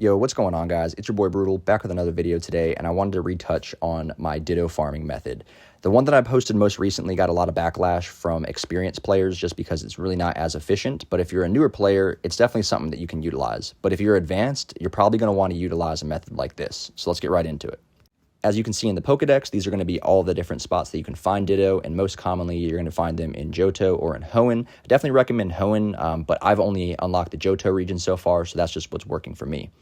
Yo, what's going on, guys? It's your boy Brutal, back with another video today, and I wanted to retouch on my Ditto farming method. The one that I posted most recently got a lot of backlash from experienced players just because it's really not as efficient, but if you're a newer player, it's definitely something that you can utilize. But if you're advanced, you're probably going to want to utilize a method like this, so let's get right into it. As you can see in the Pokedex, these are going to be all the different spots that you can find Ditto, and most commonly you're going to find them in Johto or in Hoenn. I definitely recommend Hoenn, but I've only unlocked the Johto region so far, so that's just what's working for me.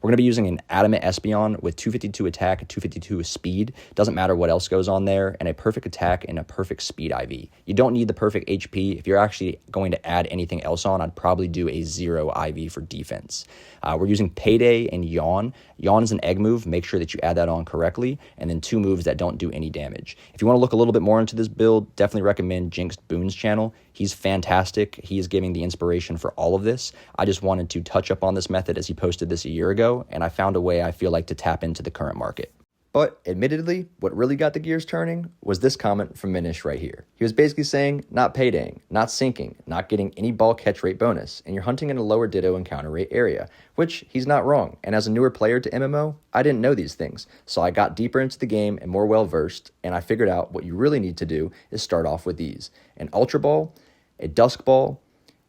We're going to be using an Adamant Espeon with 252 attack and 252 speed. Doesn't matter what else goes on there, and a perfect attack and a perfect speed IV. You don't need the perfect HP. If you're actually going to add anything else on, I'd probably do a 0 IV for defense. We're using Payday and Yawn. Yawn is an egg move. Make sure that you add that on correctly, and then 2 moves that don't do any damage. If you want to look a little bit more into this build, definitely recommend Jinxed Boon's channel. He's fantastic. He is giving the inspiration for all of this. I just wanted to touch up on this method as he posted this a year ago, and I found a way I feel like to tap into the current market. But admittedly, what really got the gears turning was this comment from Minish right here. He was basically saying, not paydaying, not sinking, not getting any ball catch rate bonus, and you're hunting in a lower Ditto encounter rate area, which he's not wrong. And as a newer player to MMO, I didn't know these things. So I got deeper into the game and more well-versed, and I figured out what you really need to do is start off with these: an Ultra Ball, a Dusk Ball,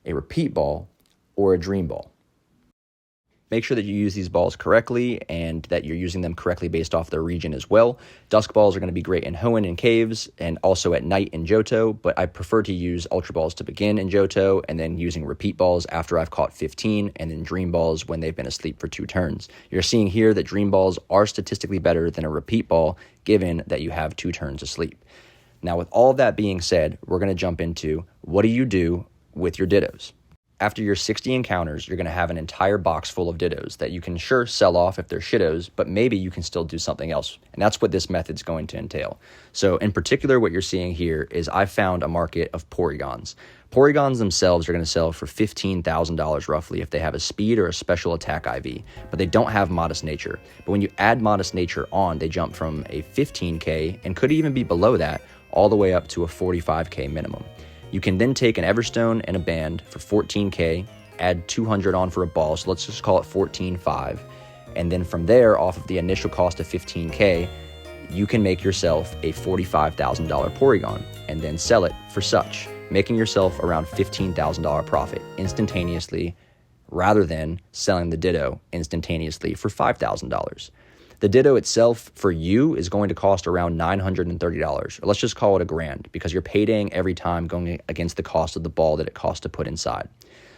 a Repeat Ball, or a Dream Ball. Make sure that you use these balls correctly and that you're using them correctly based off their region as well. Dusk balls are going to be great in Hoenn and caves and also at night in Johto, but I prefer to use Ultra balls to begin in Johto and then using repeat balls after I've caught 15 and then dream balls when they've been asleep for 2 turns. You're seeing here that dream balls are statistically better than a repeat ball given that you have 2 turns asleep. Now, with all of that being said, we're going to jump into what do you do with your Dittos. After your 60 encounters, you're going to have an entire box full of Dittos that you can sure sell off if they're shittos, but maybe you can still do something else. And that's what this method's going to entail. So in particular, what you're seeing here is I found a market of Porygons. Porygons themselves are going to sell for $15,000 roughly if they have a speed or a special attack IV, but they don't have Modest Nature. But when you add Modest Nature on, they jump from a 15K and could even be below that all the way up to a 45K minimum. You can then take an Everstone and a Band for 14K, add 200 on for a ball, so let's just call it 14.5, and then from there, off of the initial cost of 15K, you can make yourself a $45,000 Porygon, and then sell it for such, making yourself around $15,000 profit instantaneously, rather than selling the Ditto instantaneously for $5,000. The Ditto itself for you is going to cost around $930, or let's just call it $1,000, because you're paydaying every time going against the cost of the ball that it costs to put inside.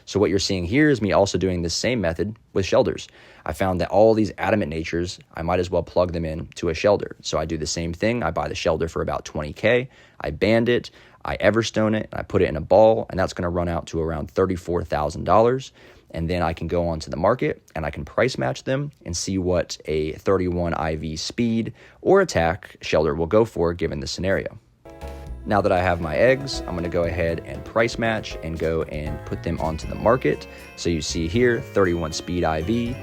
So what you're seeing here is me also doing this same method with Shelders. I found that all these Adamant Natures, I might as well plug them in to a Shelder. So I do the same thing. I buy the Shelder for about 20K. I band it, I Everstone it, and I put it in a ball, and that's going to run out to around $34,000. And then I can go onto the market and I can price match them and see what a 31 IV speed or attack Shelder will go for given the scenario. Now that I have my eggs, I'm going to go ahead and price match and go and put them onto the market. So you see here, 31 speed IV.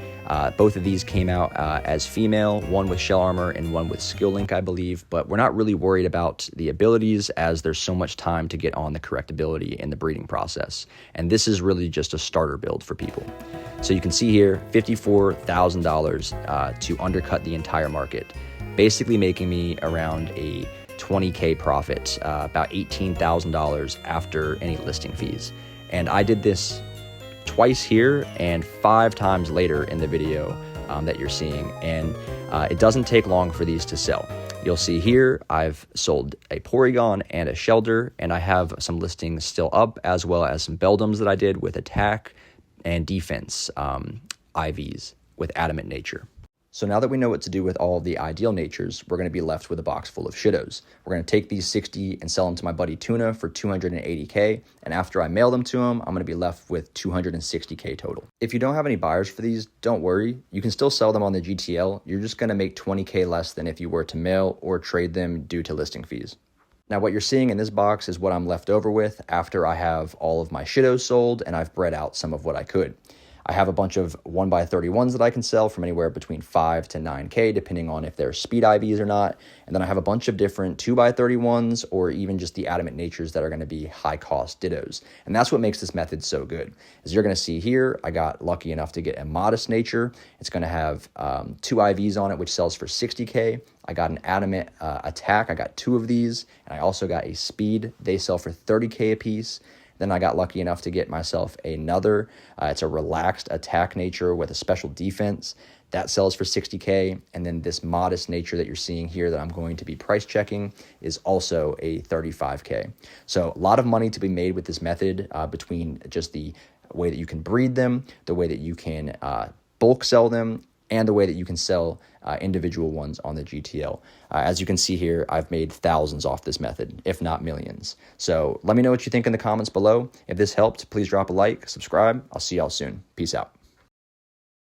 Both of these came out as female, one with shell armor and one with skill link, I believe, but we're not really worried about the abilities as there's so much time to get on the correct ability in the breeding process. And this is really just a starter build for people. So you can see here, $54,000 to undercut the entire market, basically making me around a 20K profit, about $18,000 after any listing fees. And I did this twice here and 5 times later in the video that you're seeing, and it doesn't take long for these to sell. You'll see here I've sold a Porygon and a Shelder, and I have some listings still up, as well as some Beldums that I did with attack and defense IVs with Adamant Nature. So now that we know what to do with all of the ideal natures, we're going to be left with a box full of shittos. We're going to take these 60 and sell them to my buddy Tuna for 280K, and after I mail them to him, I'm going to be left with 260K total. If you don't have any buyers for these, don't worry. You can still sell them on the GTL. You're just going to make 20K less than if you were to mail or trade them due to listing fees. Now what you're seeing in this box is what I'm left over with after I have all of my shittos sold and I've bred out some of what I could. I have a bunch of 1x31s that I can sell from anywhere between 5 to 9K, depending on if they're speed IVs or not. And then I have a bunch of different 2x31s or even just the adamant natures that are going to be high cost Dittos. And that's what makes this method so good. As you're going to see here, I got lucky enough to get a modest nature. It's going to have 2 IVs on it, which sells for 60K. I got an adamant attack. I got 2 of these. And I also got a speed. They sell for 30K a piece. Then I got lucky enough to get myself another. It's a relaxed attack nature with a special defense. That sells for 60K. And then this modest nature that you're seeing here that I'm going to be price checking is also a 35K. So a lot of money to be made with this method between just the way that you can breed them, the way that you can bulk sell them, and the way that you can sell individual ones on the GTL. As you can see here, I've made thousands off this method, if not millions. So let me know what you think in the comments below. If this helped, please drop a like, subscribe. I'll see y'all soon. Peace out.